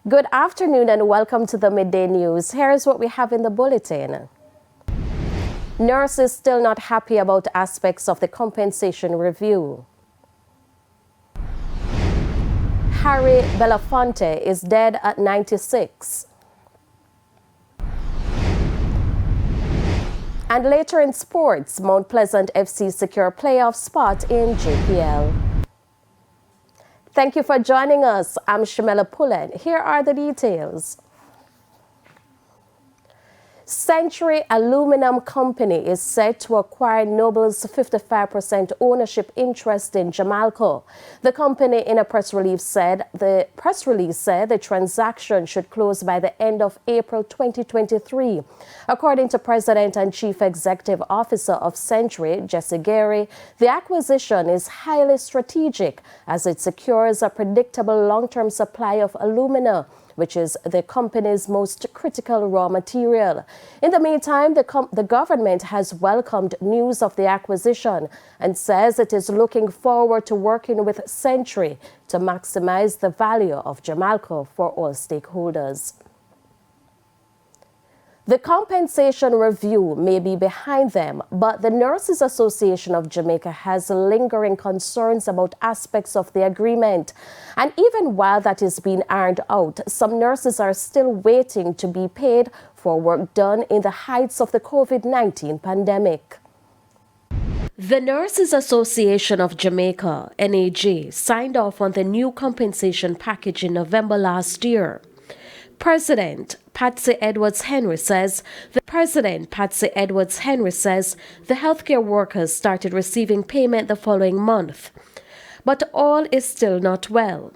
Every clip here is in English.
Good afternoon and welcome to the Midday News. Here's what we have in the bulletin. Nurses still not happy about aspects of the compensation review. Harry Belafonte is dead at 96. And later in sports, Mount Pleasant FC secure playoff spot in JPL. Thank you for joining us. I'm Shamela Pullen. Here are the details. Century Aluminum Company is set to acquire Noble's 55% ownership interest in Jamaica. The company, in a press release, said the transaction should close by the end of April 2023. According to President and Chief Executive Officer of Century, Jesse Gary, the acquisition is highly strategic as it secures a predictable long-term supply of alumina, which is the company's most critical raw material. In the meantime, the government has welcomed news of the acquisition and says it is looking forward to working with Century to maximize the value of Jamaica for all stakeholders. The compensation review may be behind them, but the Nurses Association of Jamaica has lingering concerns about aspects of the agreement. And even while that is being ironed out, some nurses are still waiting to be paid for work done in the heights of the COVID-19 pandemic. The Nurses Association of Jamaica, NAJ, signed off on the new compensation package in November last year. President Patsy Edwards-Henry says the healthcare workers started receiving payment the following month, but all is still not well.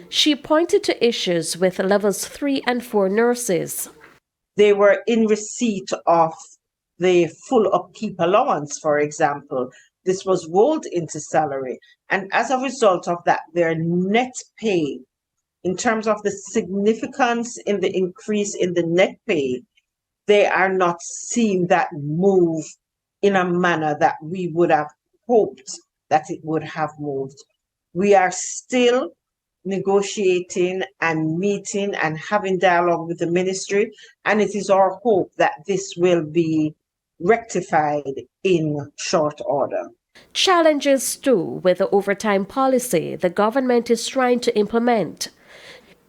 She pointed to issues with levels 3 and 4 nurses. They were in receipt of the full upkeep allowance, for example. This was rolled into salary, and as a result of that, their net pay, in terms of the significance in the increase in the net pay, they are not seeing that move in a manner that we would have hoped that it would have moved. We are still negotiating and meeting and having dialogue with the ministry, and it is our hope that this will be rectified in short order. Challenges too with the overtime policy the government is trying to implement.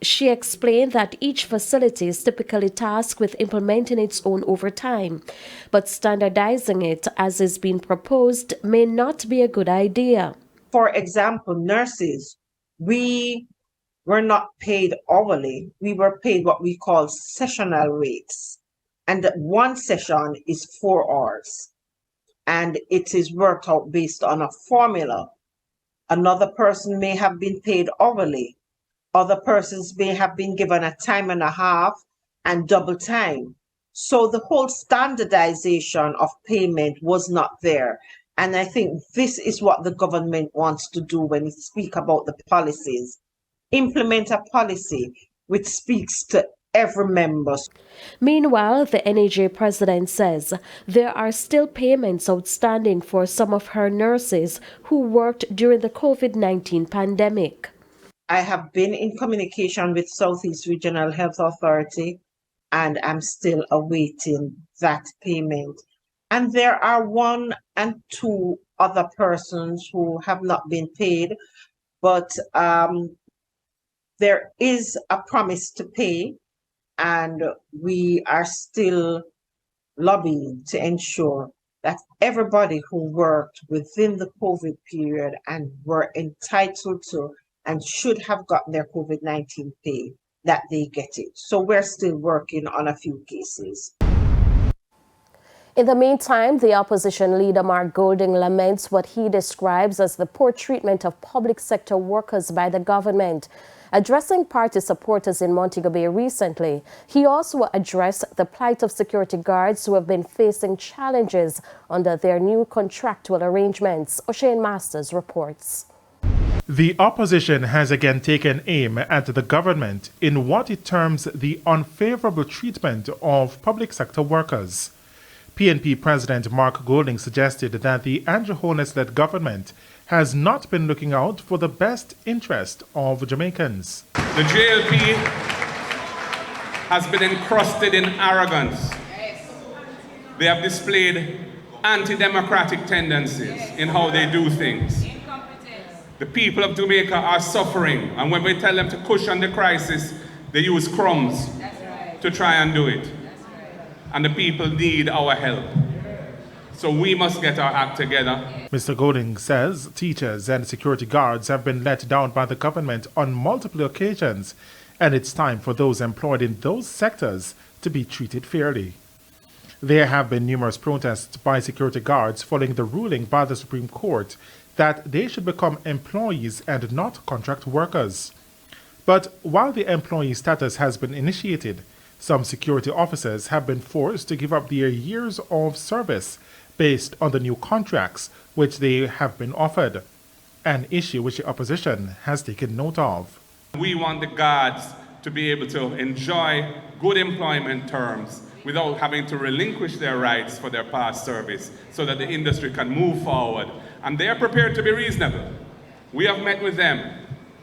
She explained that each facility is typically tasked with implementing its own overtime, but standardizing it as is being proposed may not be a good idea. For example, nurses, we were not paid hourly. We were paid what we call sessional rates. And one session is 4 hours. And it is worked out based on a formula. Another person may have been paid hourly. Other persons may have been given a time and a half and double time. So the whole standardization of payment was not there. And I think this is what the government wants to do when we speak about the policies. Implement a policy which speaks to every member. Meanwhile, the NAJ president says there are still payments outstanding for some of her nurses who worked during the COVID-19 pandemic. I have been in communication with Southeast Regional Health Authority, and I'm still awaiting that payment. And there are 1 and 2 other persons who have not been paid, but there is a promise to pay, and we are still lobbying to ensure that everybody who worked within the COVID period and were entitled to and should have gotten their COVID-19 pay, that they get it. So we're still working on a few cases. In the meantime, the opposition leader Mark Golding laments what he describes as the poor treatment of public sector workers by the government. Addressing party supporters in Montego Bay recently, he also addressed the plight of security guards who have been facing challenges under their new contractual arrangements. O'Shane Masters reports. The opposition has again taken aim at the government in what it terms the unfavorable treatment of public sector workers. PNP President Mark Golding suggested that the Andrew Holness-led government has not been looking out for the best interest of Jamaicans. The JLP has been encrusted in arrogance. They have displayed anti-democratic tendencies in how they do things. The people of Jamaica are suffering, and when we tell them to cushion the crisis, they use crumbs to try and do it. And the people need our help. So we must get our act together. Mr. Golding says teachers and security guards have been let down by the government on multiple occasions, and it's time for those employed in those sectors to be treated fairly. There have been numerous protests by security guards following the ruling by the Supreme Court that they should become employees and not contract workers. But while the employee status has been initiated, some security officers have been forced to give up their years of service based on the new contracts which they have been offered, an issue which the opposition has taken note of. We want the guards to be able to enjoy good employment terms without having to relinquish their rights for their past service so that the industry can move forward. And they are prepared to be reasonable. We have met with them.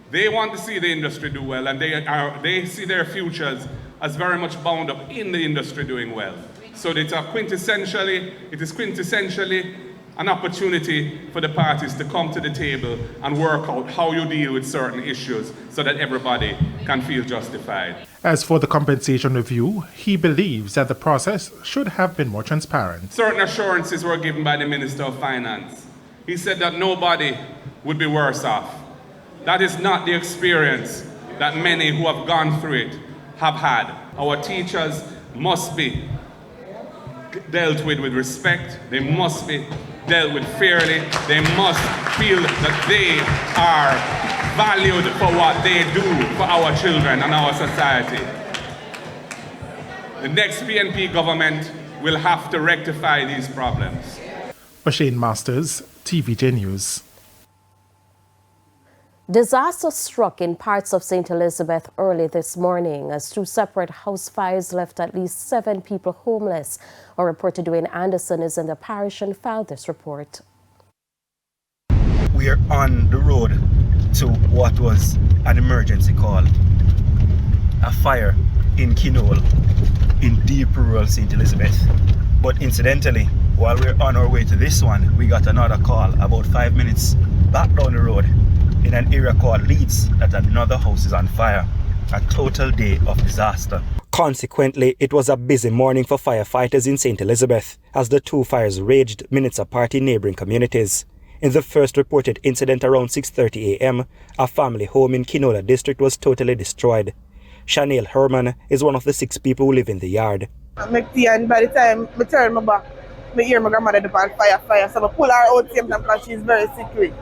They want to see the industry do well, and they see their futures as very much bound up in the industry doing well. So it is quintessentially an opportunity for the parties to come to the table and work out how you deal with certain issues so that everybody can feel justified. As for the compensation review, he believes that the process should have been more transparent. Certain assurances were given by the Minister of Finance. He said that nobody would be worse off. That is not the experience that many who have gone through it have had. Our teachers must be dealt with respect. They must be dealt with fairly. They must feel that they are valued for what they do for our children and our society. The next PNP government will have to rectify these problems. Shane Masters, TVJ News. Disaster struck in parts of St. Elizabeth early this morning as two separate house fires left at least 7 people homeless. Our reporter Dwayne Anderson is in the parish and filed this report. We are on the road to what was an emergency call. A fire in Kinole in deep rural St. Elizabeth. But incidentally, while we're on our way to this one, we got another call about 5 minutes back down the road in an area called Leeds that another house is on fire. A total day of disaster. Consequently, it was a busy morning for firefighters in St. Elizabeth as the two fires raged minutes apart in neighboring communities. In the first reported incident around 6:30 a.m., a family home in Kinola district was totally destroyed. Chanel Herman is one of the 6 people who live in the yard. And by the time I turn my back, I hear my grandmother on fire. So I pull her out same time because she's very sick.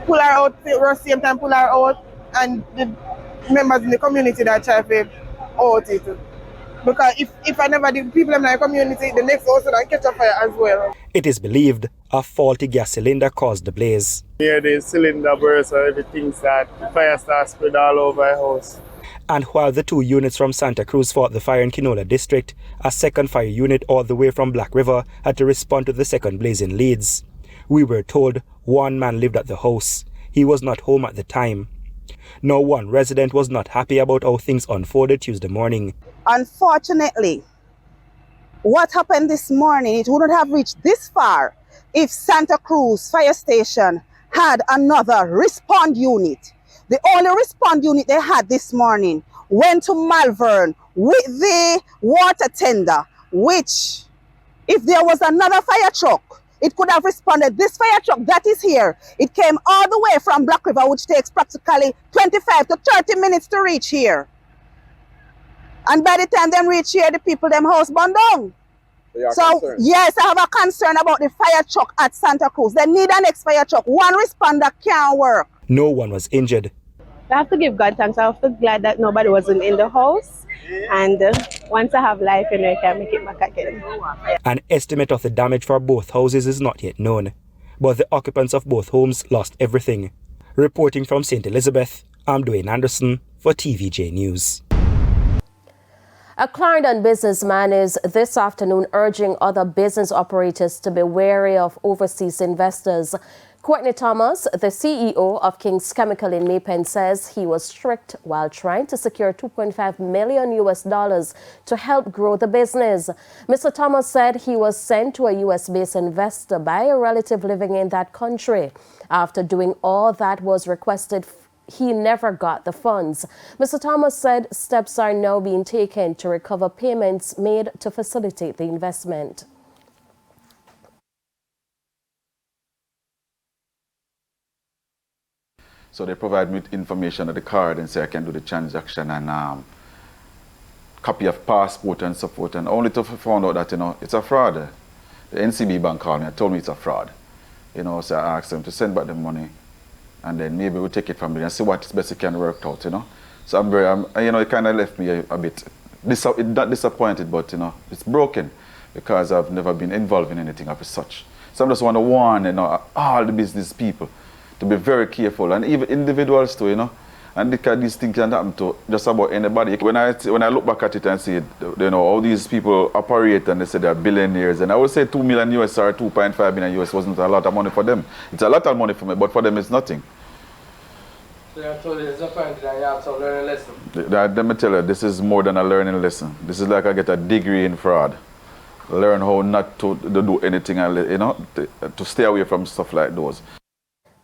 Pull her out, same time pull her out, and the members in the community that try to out it. Because if I never did people in my community, the next house will catch a fire as well. It is believed a faulty gas cylinder caused the blaze. Here the cylinder burst and everything started, the fire started spread all over the house. And while the 2 units from Santa Cruz fought the fire in Kinola district, a second fire unit all the way from Black River had to respond to the second blaze in Leeds. We were told one man lived at the house. He was not home at the time. No one resident was not happy about how things unfolded Tuesday morning. Unfortunately, what happened this morning, it wouldn't have reached this far if Santa Cruz Fire Station had another respond unit. The only respond unit they had this morning went to Malvern with the water tender, which, if there was another fire truck, it could have responded. This fire truck that is here, it came all the way from Black River, which takes practically 25 to 30 minutes to reach here. And by the time them reach here, the people, them house burned down. So yes, I have a concern about the fire truck at Santa Cruz. They need an next fire truck. One responder can't work. No one was injured. I have to give God thanks. I'm so glad that nobody wasn't in the house. And once I have life, I can make it back again. An estimate of the damage for both houses is not yet known, but the occupants of both homes lost everything. Reporting from St. Elizabeth, I'm Dwayne Anderson for TVJ News. A Clarendon businessman is this afternoon urging other business operators to be wary of overseas investors. Courtney Thomas, the CEO of King's Chemical in Maypen, says he was strict while trying to secure $2.5 million to help grow the business. Mr. Thomas said he was sent to a U.S.-based investor by a relative living in that country. After doing all that was requested, he never got the funds. Mr. Thomas said steps are now being taken to recover payments made to facilitate the investment. So they provide me with information of the card and say I can do the transaction and copy of passport and so forth, and only to find out that, you know, it's a fraud. The NCB bank called me and told me it's a fraud. You know, so I asked them to send back the money and then maybe we'll take it from there and see what is best it can work out, you know. So you know, it kind of left me a bit, not disappointed, but, you know, it's broken because I've never been involved in anything of such. So I just want to warn, you know, all the business people to be very careful, and even individuals too, you know. And because these things can happen to just about anybody. When I look back at it and see, you know, all these people operate and they say they're billionaires, and I would say $2 million US or $2.5 million US wasn't a lot of money for them. It's a lot of money for me, but for them it's nothing. So you have told you disappointed and you have to learn a lesson. Let me tell you, this is more than a learning lesson. This is like I get a degree in fraud. Learn how not to do anything, you know, to stay away from stuff like those.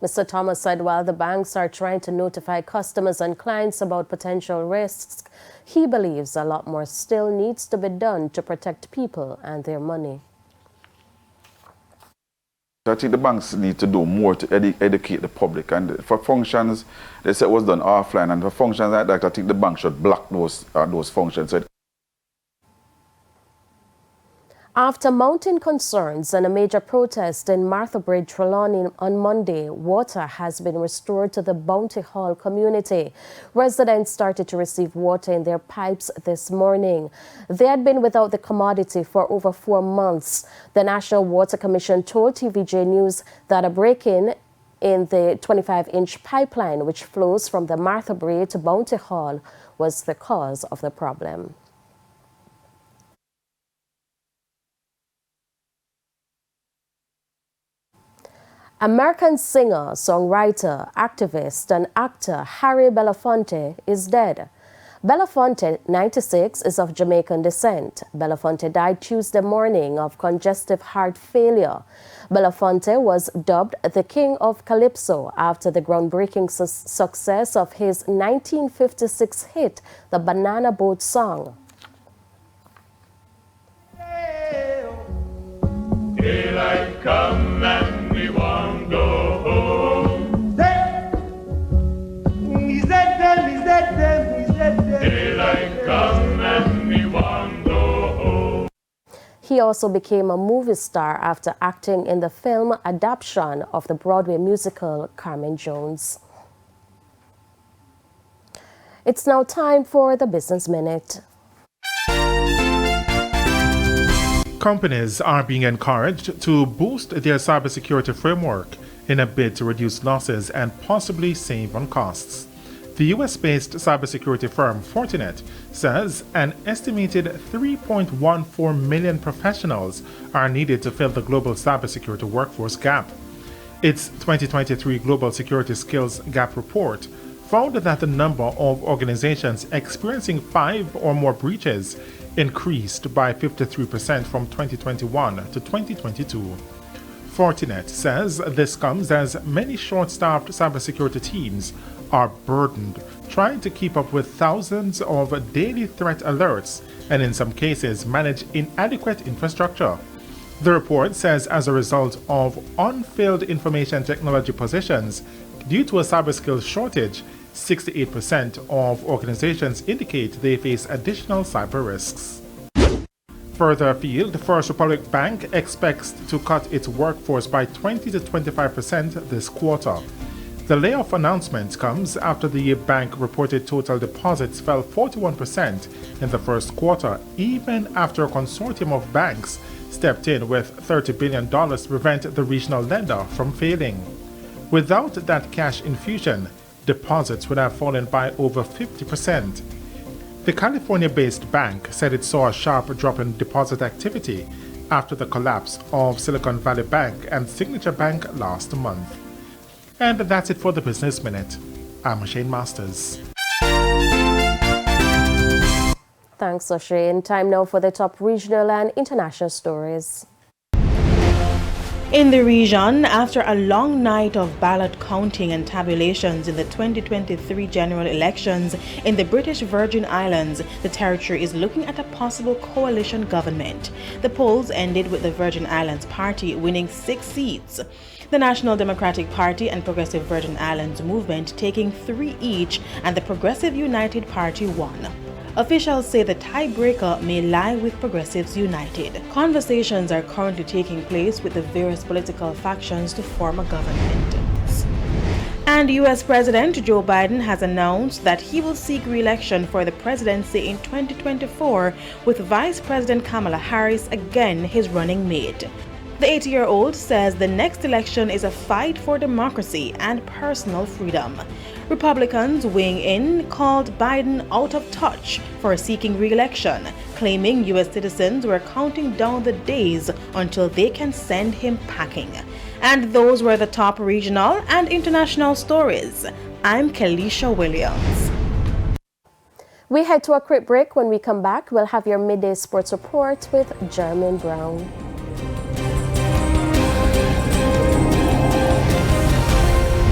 Mr. Thomas said while the banks are trying to notify customers and clients about potential risks, he believes a lot more still needs to be done to protect people and their money. I think the banks need to do more to educate the public, and for functions, they said it was done offline, and for functions like that, I think the bank should block those functions. So after mounting concerns and a major protest in Martha Brae, Trelawney on Monday, water has been restored to the Bounty Hall community. Residents started to receive water in their pipes this morning. They had been without the commodity for over 4 months. The National Water Commission told TVJ News that a break-in in the 25-inch pipeline, which flows from the Martha Brae to Bounty Hall, was the cause of the problem. American singer, songwriter, activist, and actor Harry Belafonte is dead. Belafonte, 96, is of Jamaican descent. Belafonte died Tuesday morning of congestive heart failure. Belafonte was dubbed the King of Calypso after the groundbreaking success of his 1956 hit, the Banana Boat Song. Daylight come and we won't go home. Daylight come and we won't go home. He also became a movie star after acting in the film adaptation of the Broadway musical Carmen Jones. It's now time for the Business Minute. Companies are being encouraged to boost their cybersecurity framework in a bid to reduce losses and possibly save on costs. The US-based cybersecurity firm Fortinet says an estimated 3.14 million professionals are needed to fill the global cybersecurity workforce gap. Its 2023 Global Security Skills Gap Report found that the number of organizations experiencing 5 or more breaches increased by 53% from 2021 to 2022. Fortinet says this comes as many short-staffed cybersecurity teams are burdened trying to keep up with thousands of daily threat alerts and in some cases manage inadequate infrastructure. The report says as a result of unfilled information technology positions due to a cyber skills shortage, 68% of organizations indicate they face additional cyber risks. Further afield, First Republic Bank expects to cut its workforce by 20 to 25% this quarter. The layoff announcement comes after the bank reported total deposits fell 41% in the first quarter, even after a consortium of banks stepped in with $30 billion to prevent the regional lender from failing. Without that cash infusion, deposits would have fallen by over 50%. The California-based bank said it saw a sharp drop in deposit activity after the collapse of Silicon Valley Bank and Signature Bank last month. And that's it for the Business Minute. I'm Shane Masters. Thanks, O'Shane. Time now for the top regional and international stories. In the region, after a long night of ballot counting and tabulations in the 2023 general elections in the British Virgin Islands, the territory is looking at a possible coalition government. The polls ended with the Virgin Islands Party winning 6 seats. The National Democratic Party and Progressive Virgin Islands Movement taking 3 each, and the Progressive United Party won. Officials say the tiebreaker may lie with Progressives United. Conversations are currently taking place with the various political factions to form a government. And U.S. President Joe Biden has announced that he will seek re-election for the presidency in 2024, with Vice President Kamala Harris again his running mate. The 80-year-old says the next election is a fight for democracy and personal freedom. Republicans weighing in called Biden out of touch for seeking re-election, claiming U.S. citizens were counting down the days until they can send him packing. And those were the top regional and international stories. I'm Kelisha Williams. We head to a quick break. When we come back, we'll have your midday sports report with Jermaine Brown.